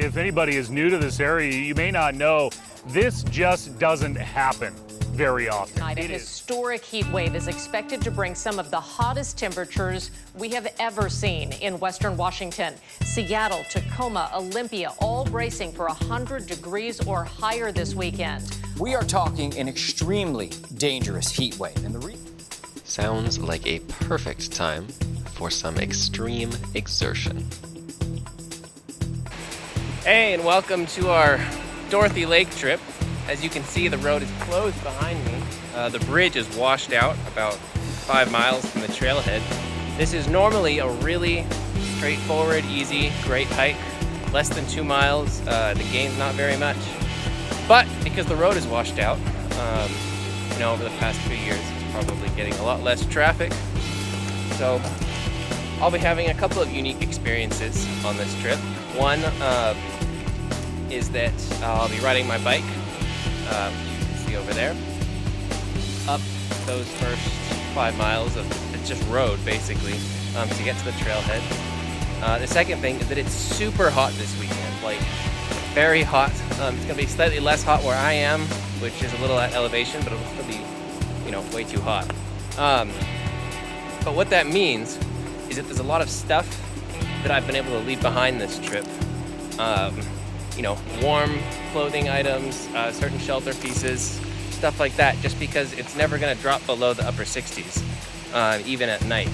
If anybody is new to this area, you may not know this just doesn't happen very often. Tonight, a historic heat wave is expected to bring some of the hottest temperatures we have ever seen in western Washington. Seattle, Tacoma, Olympia, all bracing for 100 degrees or higher this weekend. We are talking an extremely dangerous heat wave. And Sounds like a perfect time for some extreme exertion. Hey, and welcome to our Dorothy Lake trip. As you can see, the road is closed behind me. The bridge is washed out about 5 miles from the trailhead. This is normally a really straightforward, easy, great hike. Less than 2 miles. The gain's not very much. But because the road is washed out, over the past few years, it's probably getting a lot less traffic. So I'll be having a couple of unique experiences on this trip. One is that I'll be riding my bike, which you can see over there, up those first 5 miles of it's just road basically to get to the trailhead. The second thing is that it's super hot this weekend, like very hot. It's gonna be slightly less hot where I am, which is a little at elevation, but it'll still be, way too hot. But what that means is that there's a lot of stuff that I've been able to leave behind this trip. Warm clothing items, certain shelter pieces, stuff like that, just because it's never gonna drop below the upper 60s, even at night.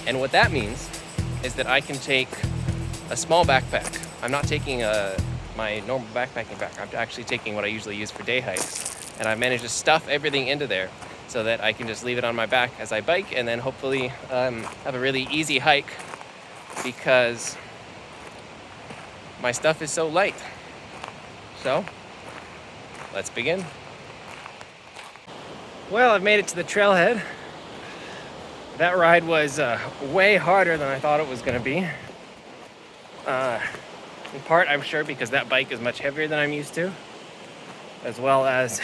And what that means is that I can take a small backpack. I'm not taking my normal backpacking bag. I'm actually taking what I usually use for day hikes. And I've managed to stuff everything into there so that I can just leave it on my back as I bike and then hopefully have a really easy hike because my stuff is so light. So, let's begin. Well, I've made it to the trailhead. That ride was way harder than I thought it was gonna be. In part, I'm sure, because that bike is much heavier than I'm used to, as well as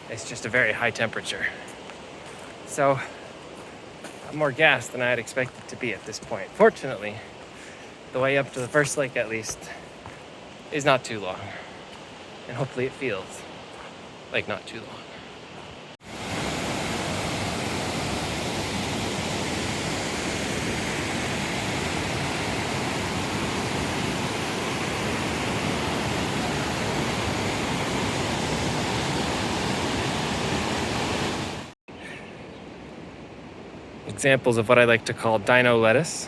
it's just a very high temperature. So, I'm more gassed than I had expected to be at this point. Fortunately, the way up to the first lake, at least, is not too long. And hopefully it feels like not too long. Examples of what I like to call dino lettuce.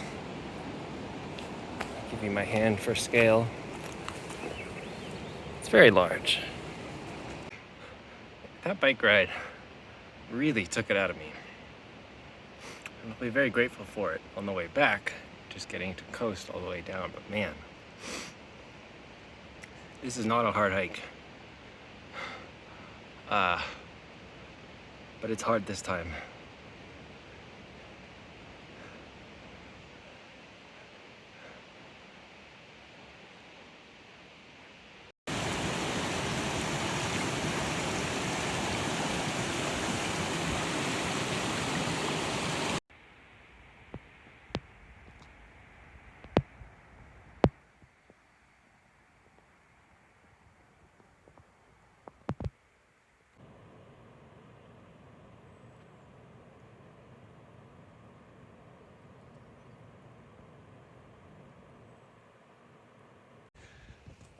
I'll give you my hand for scale. It's very large. That bike ride really took it out of me. And I'll be very grateful for it on the way back, just getting to coast all the way down, but man, this is not a hard hike. But it's hard this time.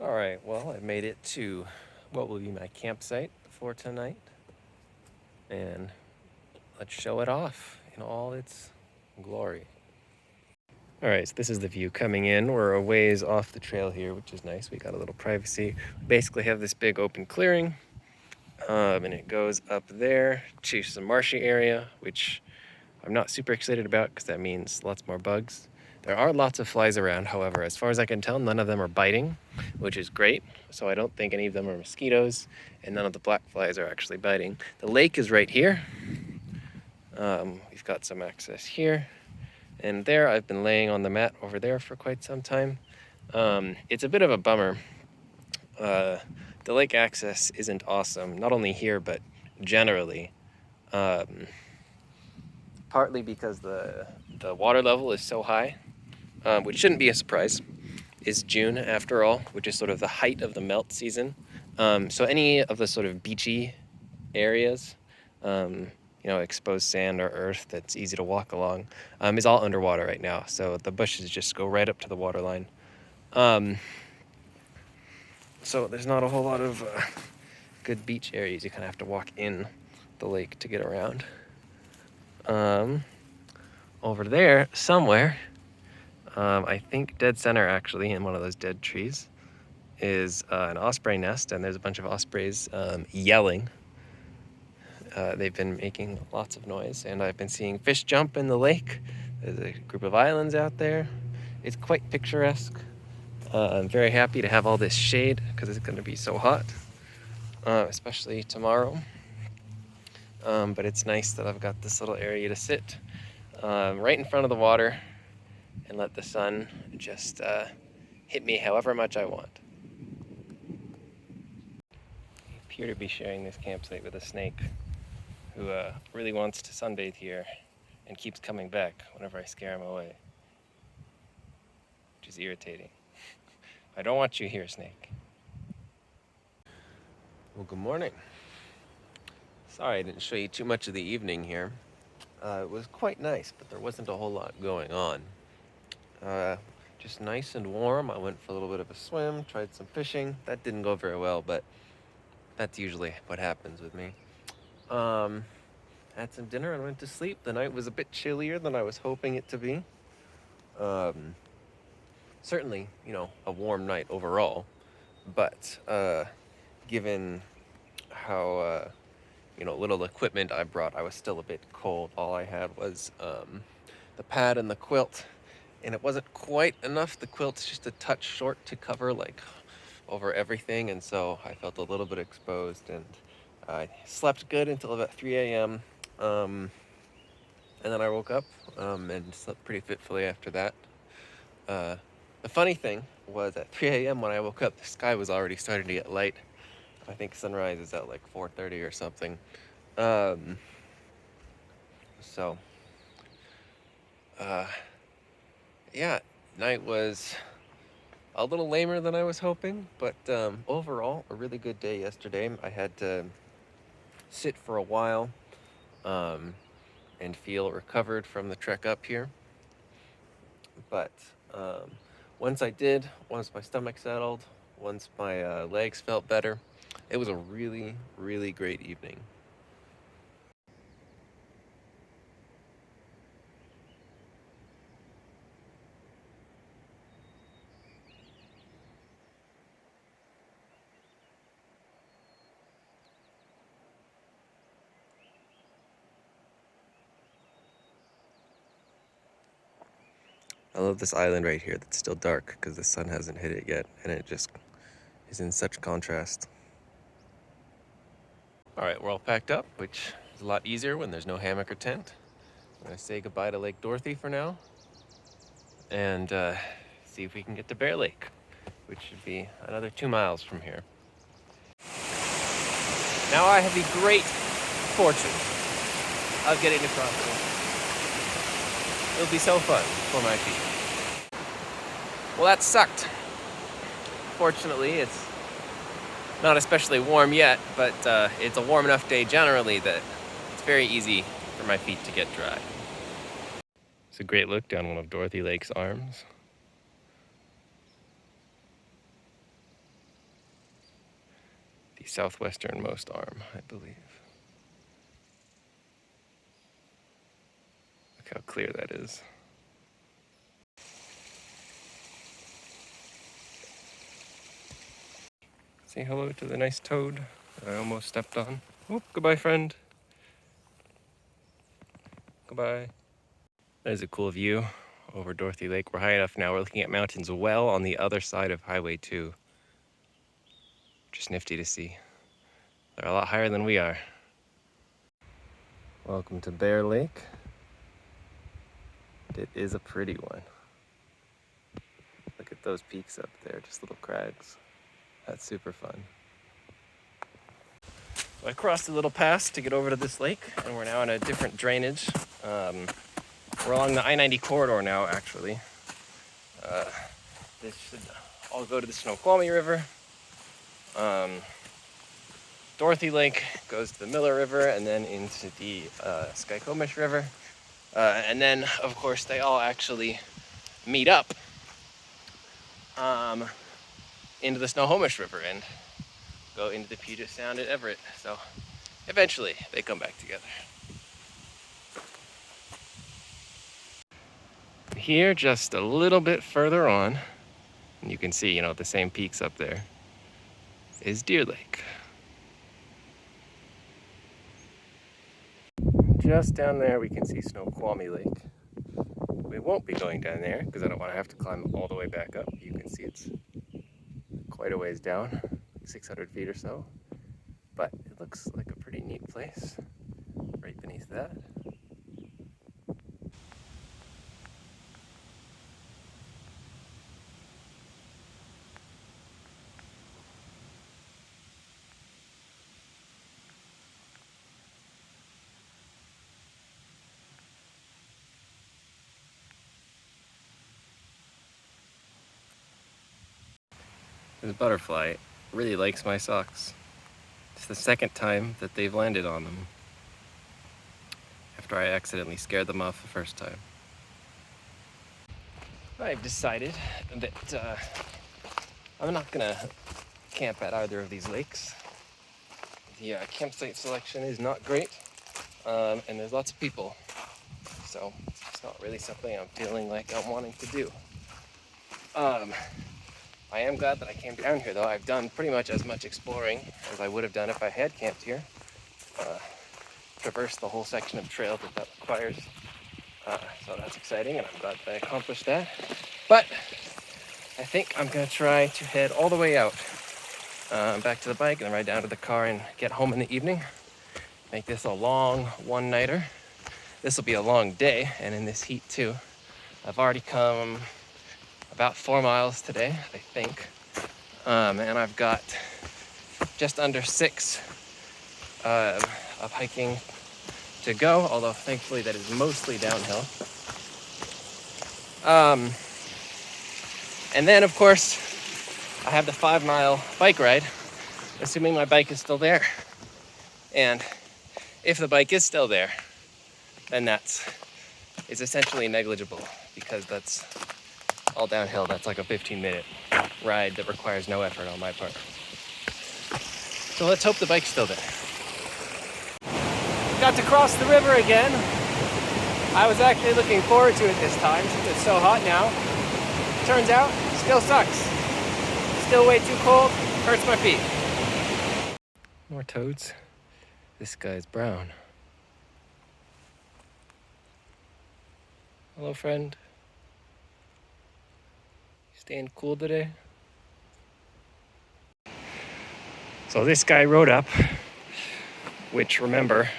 All right, well, I made it to what will be my campsite for tonight. And let's show it off in all its glory. All right, so this is the view coming in. We're a ways off the trail here, which is nice. We got a little privacy. We basically have this big open clearing, and it goes up there to some marshy area, which I'm not super excited about because that means lots more bugs. There are lots of flies around, however, as far as I can tell, none of them are biting, which is great. So I don't think any of them are mosquitoes, and none of the black flies are actually biting. The lake is right here. We've got some access here. And there, I've been laying on the mat over there for quite some time. It's a bit of a bummer. The lake access isn't awesome, not only here, but generally. Partly because the water level is so high, which shouldn't be a surprise. is June after all, which is sort of the height of the melt season. So any of the sort of beachy areas, exposed sand or earth that's easy to walk along, is all underwater right now. So the bushes just go right up to the water line. So there's not a whole lot of good beach areas. You kind of have to walk in the lake to get around. Over there somewhere, I think dead center actually in one of those dead trees is an osprey nest, and there's a bunch of ospreys yelling. They've been making lots of noise, and I've been seeing fish jump in the lake. There's a group of islands out there. It's quite picturesque. I'm very happy to have all this shade because it's going to be so hot, especially tomorrow. But it's nice that I've got this little area to sit right in front of the water and let the sun just hit me however much I want. I appear to be sharing this campsite with a snake who really wants to sunbathe here and keeps coming back whenever I scare him away, which is irritating. I don't want you here, snake. Well, good morning. Sorry I didn't show you too much of the evening here. It was quite nice, but there wasn't a whole lot going on. Just nice and warm. I went for a little bit of a swim, tried some fishing. That didn't go very well, but that's usually what happens with me. Had some dinner and went to sleep. The night was a bit chillier than I was hoping it to be. Certainly, a warm night overall, but given how little equipment I brought, I was still a bit cold. All I had was the pad and the quilt, and it wasn't quite enough. The quilt's just a touch short to cover over everything, and so I felt a little bit exposed, and I slept good until about 3 a.m. And then I woke up and slept pretty fitfully after that. The funny thing was at 3 a.m. when I woke up, the sky was already starting to get light. I think sunrise is at 4:30 or something. Night was a little lamer than I was hoping, but overall, a really good day yesterday. I had to sit for a while and feel recovered from the trek up here. But once I did, once my stomach settled, once my legs felt better, it was a really, really great evening. I love this island right here that's still dark because the sun hasn't hit it yet, and it just is in such contrast. All right, we're all packed up, which is a lot easier when there's no hammock or tent. I'm gonna say goodbye to Lake Dorothy for now and see if we can get to Bear Lake, which should be another 2 miles from here. Now I have the great fortune of getting to cross the lake. It'll be so fun for my feet. Well, that sucked. Fortunately, it's not especially warm yet, but it's a warm enough day generally that it's very easy for my feet to get dry. It's a great look down one of Dorothy Lake's arms. The southwesternmost arm, I believe. Look how clear that is. Say hello to the nice toad that I almost stepped on. Oh, goodbye, friend. Goodbye. That is a cool view over Dorothy Lake. We're high enough now. We're looking at mountains well on the other side of Highway 2. Just nifty to see. They're a lot higher than we are. Welcome to Bear Lake. It is a pretty one. Look at those peaks up there, just little crags. That's super fun. So I crossed a little pass to get over to this lake, and we're now in a different drainage. We're along the I-90 corridor now, actually. This should all go to the Snoqualmie River. Dorothy Lake goes to the Miller River and then into the Skykomish River. And then, of course, they all actually meet up into the Snohomish River and go into the Puget Sound at Everett. So eventually they come back together. Here, just a little bit further on, and you can see, you know, the same peaks up there, is Deer Lake. Just down there we can see Snoqualmie Lake. We won't be going down there because I don't want to have to climb all the way back up. You can see it's quite a ways down, 600 feet or so. But it looks like a pretty neat place right beneath that. This butterfly really likes my socks. It's the second time that they've landed on them after I accidentally scared them off the first time. I've decided that I'm not gonna camp at either of these lakes. The campsite selection is not great, and there's lots of people, so it's not really something I'm feeling like I'm wanting to do. I am glad that I came down here, though. I've done pretty much as much exploring as I would have done if I had camped here. Traversed the whole section of trail that requires. So that's exciting, and I'm glad that I accomplished that. But I think I'm going to try to head all the way out, back to the bike, and then ride down to the car and get home in the evening. Make this a long one-nighter. This will be a long day, and in this heat, too. I've already come about 4 miles today, I think, and I've got just under 6 of hiking to go, although thankfully that is mostly downhill. And then, of course, I have the 5-mile bike ride, assuming my bike is still there. And if the bike is still there, then it's essentially negligible, because that's all downhill. That's like a 15-minute ride that requires no effort on my part. So let's hope the bike's still there. Got to cross the river again. I was actually looking forward to it this time since it's so hot now. Turns out, still sucks. Still way too cold, hurts my feet. More toads. This guy's brown. Hello, friend. Staying cool today? So this guy rode up, which, remember,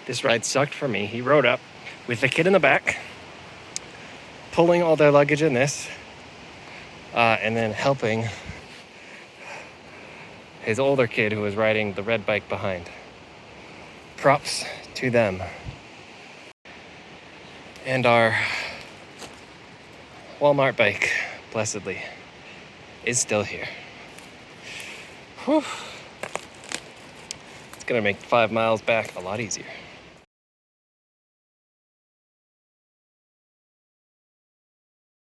this ride sucked for me. He rode up with the kid in the back, pulling all their luggage in this, and then helping his older kid who was riding the red bike behind. Props to them. And our Walmart bike, blessedly, is still here. Whew. It's gonna make 5 miles back a lot easier.